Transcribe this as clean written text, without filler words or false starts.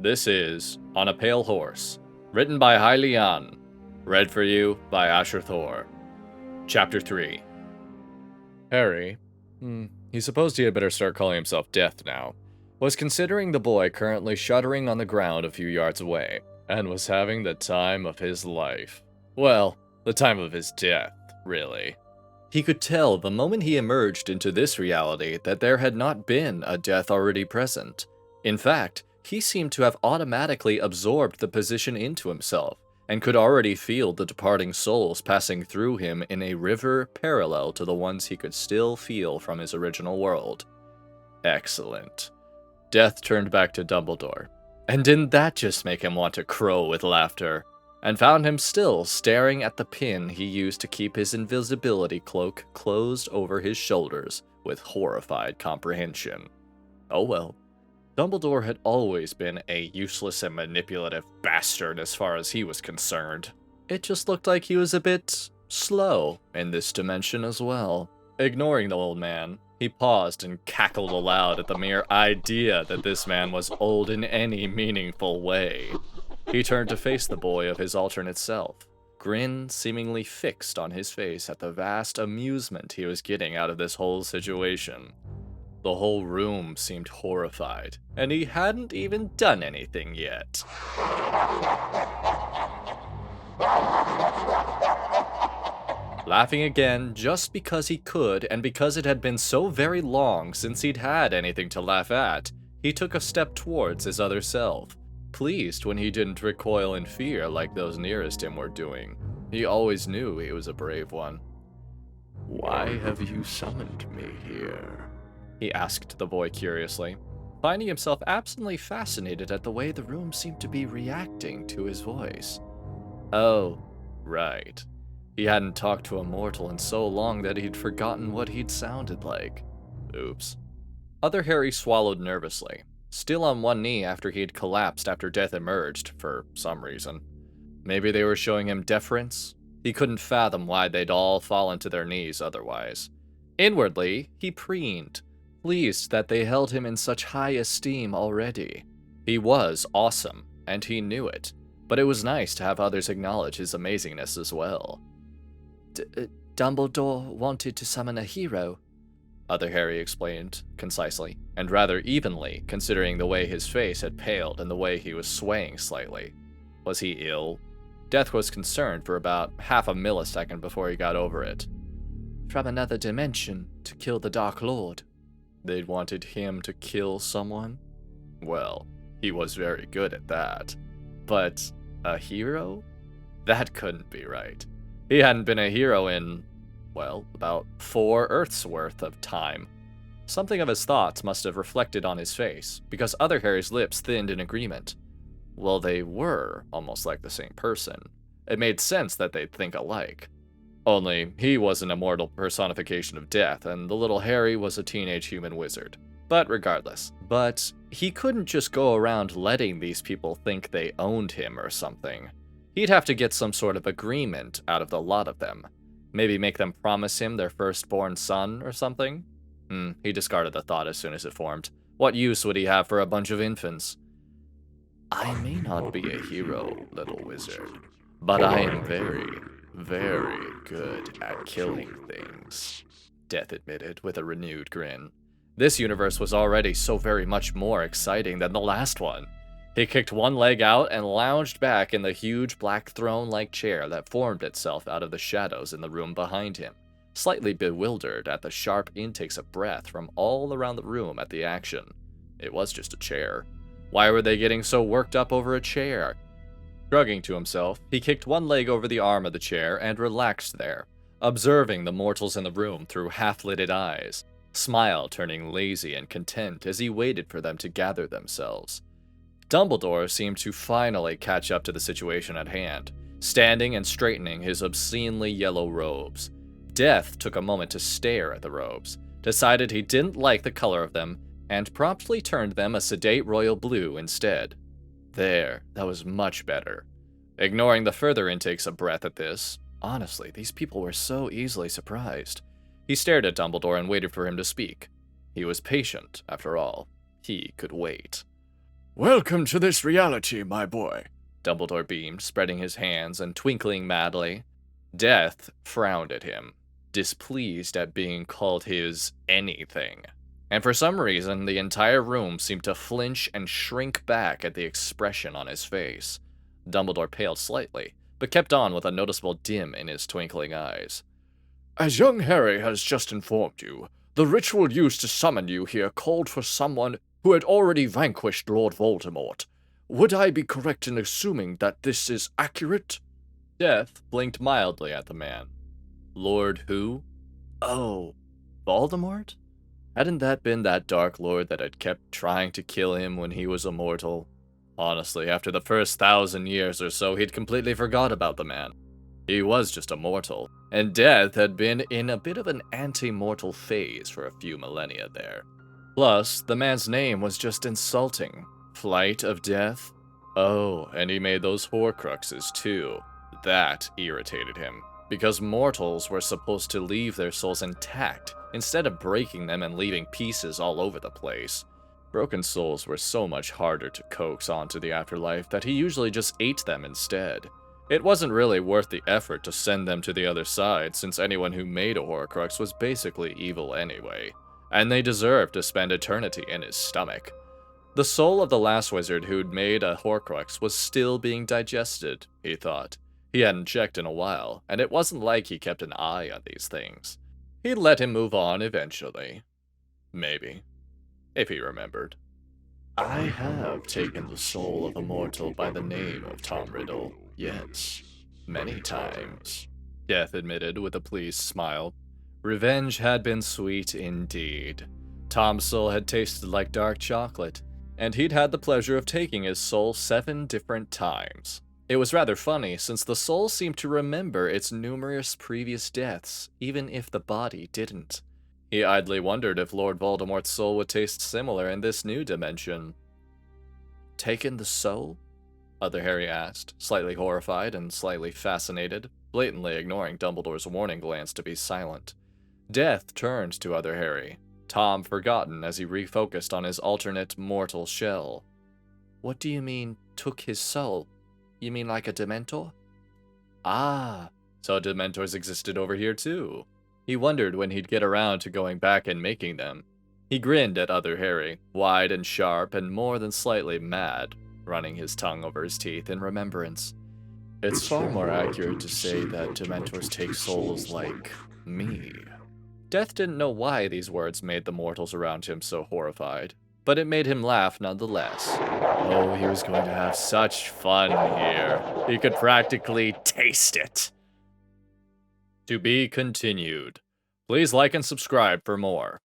This is On a Pale Horse, written by Hai Lian, read for you by Asher Thor. Chapter 3. Harry, he supposed he had better start calling himself Death now, was considering the boy currently shuddering on the ground a few yards away, and was having the time of his life. Well, the time of his death, really. He could tell the moment he emerged into this reality that there had not been a death already present. In fact, he seemed to have automatically absorbed the position into himself, and could already feel the departing souls passing through him in a river parallel to the ones he could still feel from his original world. Excellent. Death turned back to Dumbledore, and didn't that just make him want to crow with laughter? And found him still staring at the pin he used to keep his invisibility cloak closed over his shoulders with horrified comprehension. Oh well. Dumbledore had always been a useless and manipulative bastard as far as he was concerned. It just looked like he was a bit slow in this dimension as well. Ignoring the old man, he paused and cackled aloud at the mere idea that this man was old in any meaningful way. He turned to face the boy of his alternate self, grin seemingly fixed on his face at the vast amusement he was getting out of this whole situation. The whole room seemed horrified, and he hadn't even done anything yet. Laughing again just because he could, and because it had been so very long since he'd had anything to laugh at, he took a step towards his other self. Pleased when he didn't recoil in fear like those nearest him were doing. He always knew he was a brave one. "Why have you summoned me here?" he asked the boy curiously, finding himself absently fascinated at the way the room seemed to be reacting to his voice. Oh, right. He hadn't talked to a mortal in so long that he'd forgotten what he'd sounded like. Oops. Other Harry swallowed nervously, still on one knee after he had collapsed after Death emerged, for some reason. Maybe they were showing him deference? He couldn't fathom why they'd all fallen to their knees otherwise. Inwardly, he preened, pleased that they held him in such high esteem already. He was awesome, and he knew it, but it was nice to have others acknowledge his amazingness as well. Dumbledore wanted to summon a hero, Other Harry explained, concisely, and rather evenly, considering the way his face had paled and the way he was swaying slightly. Was he ill? Death was concerned for about half a millisecond before he got over it. From another dimension, to kill the Dark Lord. They'd wanted him to kill someone? Well, he was very good at that. But a hero? That couldn't be right. He hadn't been a hero in, well, about 4 Earths worth of time. Something of his thoughts must have reflected on his face, because Other Harry's lips thinned in agreement. Well, they were almost like the same person. It made sense that they'd think alike. Only, he was an immortal personification of death, and the little Harry was a teenage human wizard. But regardless. But he couldn't just go around letting these people think they owned him or something. He'd have to get some sort of agreement out of the lot of them. Maybe make them promise him their firstborn son or something? He discarded the thought as soon as it formed. What use would he have for a bunch of infants? I may not be a hero, little wizard, but I am very, very good at killing things, Death admitted with a renewed grin. This universe was already so very much more exciting than the last one. He kicked one leg out and lounged back in the huge black throne-like chair that formed itself out of the shadows in the room behind him, slightly bewildered at the sharp intakes of breath from all around the room at the action. It was just a chair. Why were they getting so worked up over a chair? Shrugging to himself, he kicked one leg over the arm of the chair and relaxed there, observing the mortals in the room through half-lidded eyes, smile turning lazy and content as he waited for them to gather themselves. Dumbledore seemed to finally catch up to the situation at hand, standing and straightening his obscenely yellow robes. Death took a moment to stare at the robes, decided he didn't like the color of them, and promptly turned them a sedate royal blue instead. There, that was much better. Ignoring the further intakes of breath at this, honestly, these people were so easily surprised. He stared at Dumbledore and waited for him to speak. He was patient, after all. He could wait. Welcome to this reality, my boy, Dumbledore beamed, spreading his hands and twinkling madly. Death frowned at him, displeased at being called his anything. And for some reason, the entire room seemed to flinch and shrink back at the expression on his face. Dumbledore paled slightly, but kept on with a noticeable dim in his twinkling eyes. As young Harry has just informed you, the ritual used to summon you here called for someone who had already vanquished Lord Voldemort. Would I be correct in assuming that this is accurate? Death blinked mildly at the man. Lord who? Oh, Voldemort? Hadn't that been that Dark Lord that had kept trying to kill him when he was immortal? Honestly, after the first 1,000 years or so, he'd completely forgot about the man. He was just a mortal, and death had been in a bit of an anti-mortal phase for a few millennia there. Plus, the man's name was just insulting. Flight of Death? Oh, and he made those Horcruxes too. That irritated him, because mortals were supposed to leave their souls intact, instead of breaking them and leaving pieces all over the place. Broken souls were so much harder to coax onto the afterlife that he usually just ate them instead. It wasn't really worth the effort to send them to the other side, since anyone who made a Horcrux was basically evil anyway, and they deserved to spend eternity in his stomach. The soul of the last wizard who'd made a Horcrux was still being digested, he thought. He hadn't checked in a while, and it wasn't like he kept an eye on these things. He'd let him move on eventually. Maybe. If he remembered. I have taken the soul of a mortal by the name of Tom Riddle. Yes, many times, Death admitted with a pleased smile. Revenge had been sweet indeed. Tom's soul had tasted like dark chocolate, and he'd had the pleasure of taking his soul 7 different times. It was rather funny, since the soul seemed to remember its numerous previous deaths, even if the body didn't. He idly wondered if Lord Voldemort's soul would taste similar in this new dimension. Taken the soul? Other Harry asked, slightly horrified and slightly fascinated, blatantly ignoring Dumbledore's warning glance to be silent. Death turned to Other Harry, Tom forgotten as he refocused on his alternate mortal shell. What do you mean, took his soul? You mean like a Dementor? Ah, so Dementors existed over here too. He wondered when he'd get around to going back and making them. He grinned at Other Harry, wide and sharp and more than slightly mad, running his tongue over his teeth in remembrance. It's far more accurate to say that Dementors take souls like me. Death didn't know why these words made the mortals around him so horrified, but it made him laugh nonetheless. Oh, he was going to have such fun here. He could practically taste it. To be continued. Please like and subscribe for more.